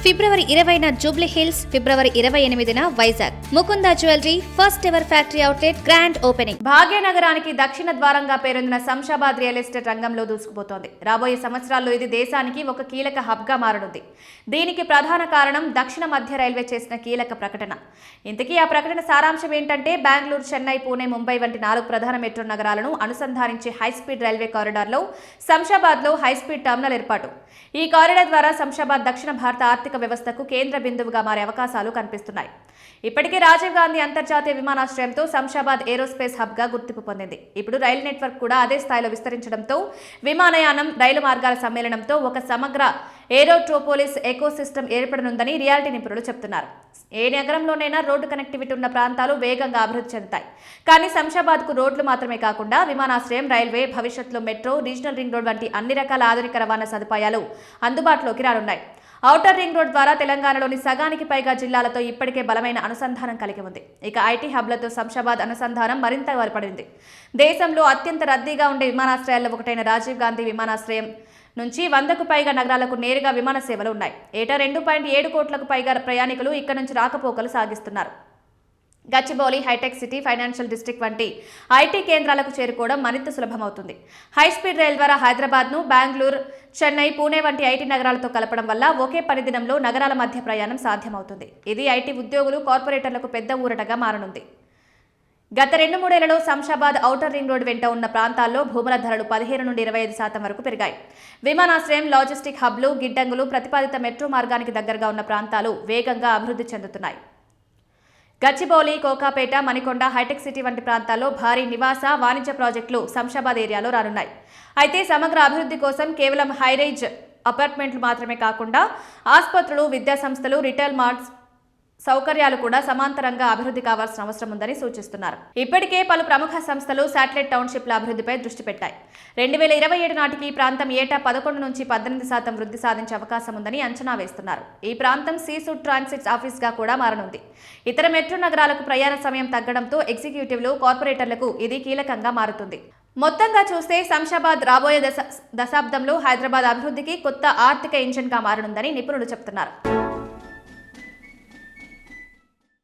ఫిబ్రవరి 20న Jubilee Hills, ఫిబ్రవరి 28న Vizag. Mukunda jewellery first ever factory outlet grand opening. భాగ్యనగరానికి దక్షిణ ద్వారంగా పేరొందిన శంషాబాద్ రియల్ ఎస్టేట్ రంగంలో దూసుకుపోతోంది. రాబోయే సంవత్సరాల్లో ఇది దేశానికి ఒక కీలక హబ్గా మారనుంది. దీనికి ప్రధాన కారణం దక్షిణ మధ్య రైల్వే చేసిన కీలక ప్రకటన. ఇంతకీ ఆ ప్రకటన సారాంశం ఏంటంటే, బెంగళూరు, చెన్నై, పూణె, ముంబై వంటి 4 ప్రధాన మెట్రో నగరాలను అనుసంధానించే హైస్పీడ్ రైల్వే కారిడార్లో శంషాబాద్లో హైస్పీడ్ టర్మినల్ ఏర్పాటు. ఈ కారిడార్ ద్వారా శంషాబాద్ దక్షిణ భారత ఆర్థిక వ్యవస్థకు కేంద్ర బిందువుగా మారే అవకాశాలు కనిపిస్తున్నాయి. ఇప్పటికే రాజీవ్ గాంధీ అంతర్జాతీయ విమానాశ్రయంతో శంషాబాద్ ఏరోస్పేస్ హబ్ గా గుర్తింపు పొందింది. ఇప్పుడు రైలు నెట్వర్క్ కూడా అదే స్థాయిలో విస్తరించడంతో విమానయానం, రైలు మార్గాల సమ్మేళనంతో ఒక సమగ్ర ఏరోట్రోపోలిస్ ఎకోసిస్టమ్ ఏర్పడనుందని రియాలిటీ నిపుణులు చెబుతున్నారు. ఏ నగరంలోనైనా రోడ్డు కనెక్టివిటీ ఉన్న ప్రాంతాలు వేగంగా అభివృద్ధి చెందుతాయి. కానీ శంషాబాద్కు రోడ్లు మాత్రమే కాకుండా విమానాశ్రయం, రైల్వే, భవిష్యత్తులో మెట్రో, రీజనల్ రింగ్ రోడ్ వంటి అన్ని రకాల ఆధునిక రవాణా సదుపాయాలు అందుబాటులోకి రానున్నాయి. ఔటర్ రింగ్ రోడ్ ద్వారా తెలంగాణలోని సగానికి పైగా జిల్లాలతో ఇప్పటికే బలమైన అనుసంధానం కలిగి ఉంది. ఇక ఐటీ హబ్లతో శంషాబాద్ అనుసంధానం మరింత బలపడింది. దేశంలో అత్యంత రద్దీగా ఉండే విమానాశ్రయాల్లో ఒకటైన రాజీవ్ గాంధీ విమానాశ్రయం నుంచి 100కు పైగా నగరాలకు నేరుగా విమాన సేవలు ఉన్నాయి. ఏటా 2.7 కోట్లకు పైగా ప్రయాణికులు ఇక్కడ నుంచి రాకపోకలు సాగిస్తున్నారు. Gachibowli, hitech city, financial district వంటి ఐటీ కేంద్రాలకు చేరుకోవడం మరింత సులభమవుతుంది. హైస్పీడ్ రైల్ ద్వారా హైదరాబాద్ను బెంగళూరు, చెన్నై, పూణె వంటి ఐటీ నగరాలతో కలపడం వల్ల ఒకే పరిదినంలో నగరాల మధ్య ప్రయాణం సాధ్యమవుతుంది. ఇది ఐటీ ఉద్యోగులు, కార్పొరేటర్లకు పెద్ద ఊరటగా మారనుంది. గత 2-3 ఏళ్లలో శంషాబాద్ ఔటర్ రింగ్ రోడ్ వెంట ఉన్న ప్రాంతాల్లో భూముల ధరలు 15 నుండి 25% వరకు పెరిగాయి. విమానాశ్రయం, లాజిస్టిక్ హబ్లు, గిడ్డంగులు, ప్రతిపాదిత మెట్రో మార్గానికి దగ్గరగా ఉన్న ప్రాంతాలు వేగంగా అభివృద్ధి చెందుతున్నాయి. గచ్చిబౌలి, కోకాపేట, మణికొండ, హైటెక్ సిటీ వంటి ప్రాంతాల్లో భారీ నివాస, వాణిజ్య ప్రాజెక్టులు శంషాబాద్ ఏరియాలో రానున్నాయి. అయితే సమగ్ర అభివృద్ధి కోసం కేవలం హైరైజ్ అపార్ట్మెంట్లు మాత్రమే కాకుండా ఆసుపత్రులు, విద్యా సంస్థలు, రిటైల్ మార్ట్స్ సౌకర్యాలు కూడా సమాంతరంగా అభివృద్ధి కావాల్సిన అవసరం ఉందని సూచిస్తున్నారు. ఇప్పటికే పలు ప్రముఖ సంస్థలు శాటిలైట్ టౌన్షిప్ల అభివృద్ధిపై దృష్టి పెట్టాయి. 2027 నాటికి ఈ ప్రాంతం ఏటా 11 నుంచి 18% వృద్ధి సాధించే అవకాశం ఉందని అంచనా వేస్తున్నారు. ఈ ప్రాంతం సీసూట్ ట్రాన్సిట్ ఆఫీస్గా కూడా మారనుంది. ఇతర మెట్రో నగరాలకు ప్రయాణ సమయం తగ్గడంతో ఎగ్జిక్యూటివ్లు, కార్పొరేటర్లకు ఇది కీలకంగా మారుతుంది. మొత్తంగా చూస్తే శంషాబాద్ రాబోయే దశాబ్దంలో హైదరాబాద్ అభివృద్ధికి కొత్త ఆర్థిక ఇంజిన్గా మారనుందని నిపుణులు చెబుతున్నారు.